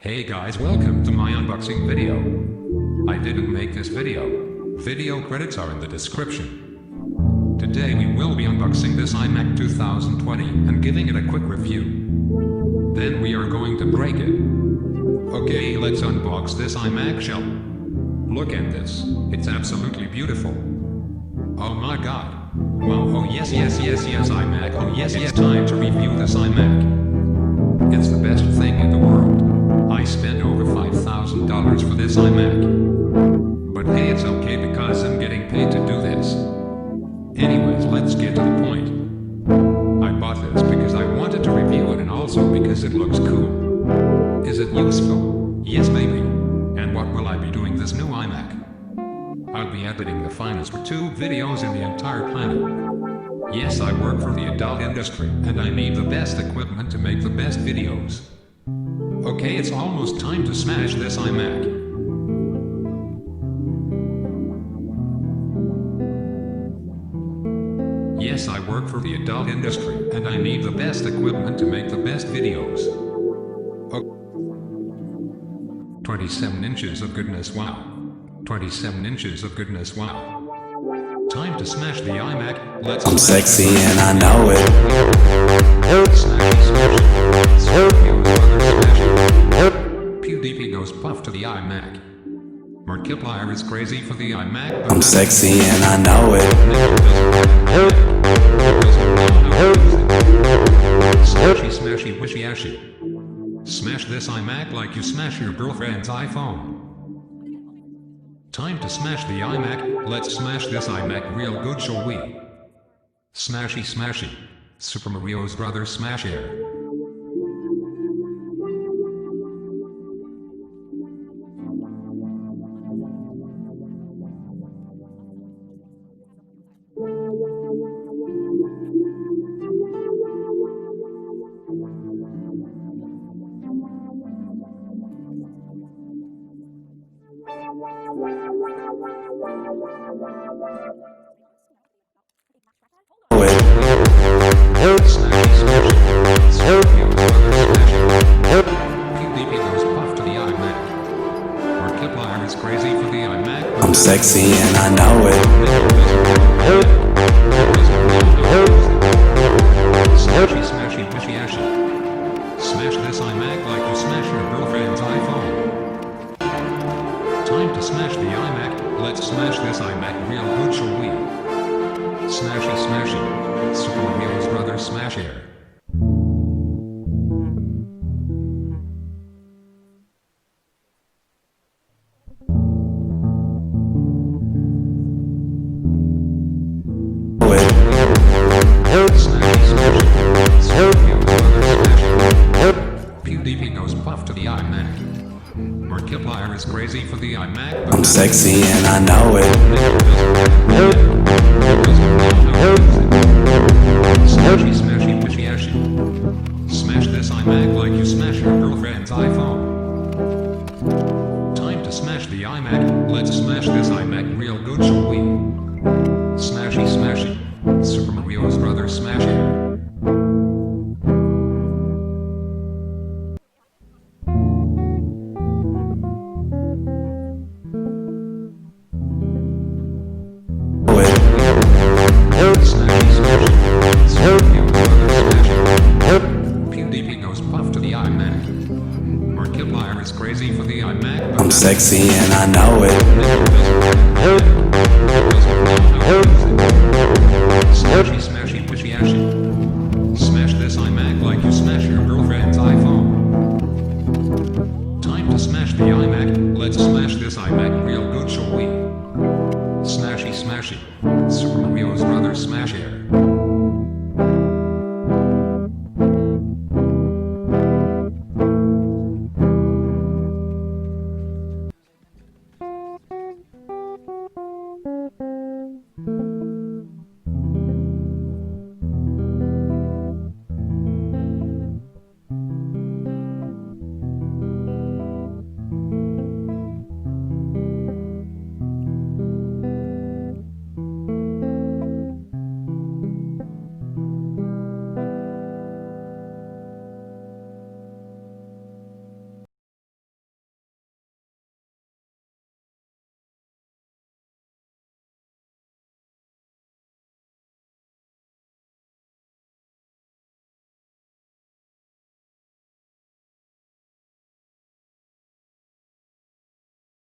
Hey guys, welcome to my unboxing video. I didn't make this video. Video credits are in the description. Today we will be unboxing this iMac 2020 and giving it a quick review. Then we are going to break it. Okay, let's unbox this iMac shell. Look at this, it's absolutely beautiful. Oh my god. Wow, oh yes iMac, oh yes, time to review this iMac. It's the best thing in the world. I spent over $5,000 for this iMac. But hey, it's okay because I'm getting paid to do this. Anyways, let's get to the point. I bought this because I wanted to review it and also because it looks cool. Is it useful? Yes, maybe. And what will I be doing this new iMac? I'll be editing the finest YouTube videos in the entire planet. Yes, I work for the adult industry and I need the best equipment to make the best videos. Okay, it's almost time to smash this iMac. Yes, I work for the adult industry and I need the best equipment to make the best videos. 27 inches of goodness, wow. 27 inches of goodness, wow. Time to smash the iMac, let's I'm sexy and I know it. PewDiePie goes puff to the iMac. Markiplier is crazy for the iMac. I'm sexy and I know it. Smashy wishy ashy. Smash this iMac like you smash your girlfriend's iPhone. Time to smash the iMac, let's smash this iMac real good, shall we? Smashy. Super Mario's brother Smash Air. PewDiePie goes puff to the iMac. Markiplier is crazy for the iMac. I'm sexy and I know it. Smashy wishy ashy. Smash this iMac like you smash your girlfriend's iPhone. Time to smash the iMac, let's smash this iMac real good, shall we? Smashy. Super Mario's brother Smash Air. PewDiePie goes puff to the iMac. Markiplier is crazy for the iMac. I'm sexy and I know it. Smashy wishy ashy. Smash this iMac like you smash your girlfriend's iPhone. Time to smash the iMac, let's smash this iMac real good, shall we? Smashy. Super Mario's brother Smash Air. PewDiePie goes puff to the iMac. Markiplier is crazy for the iMac. I'm sexy and I know it. Smashy wishy ashy. Smash this iMac like you smash your girlfriend's iPhone. Time to smash the iMac, let's smash this iMac real good, shall we? Smashy.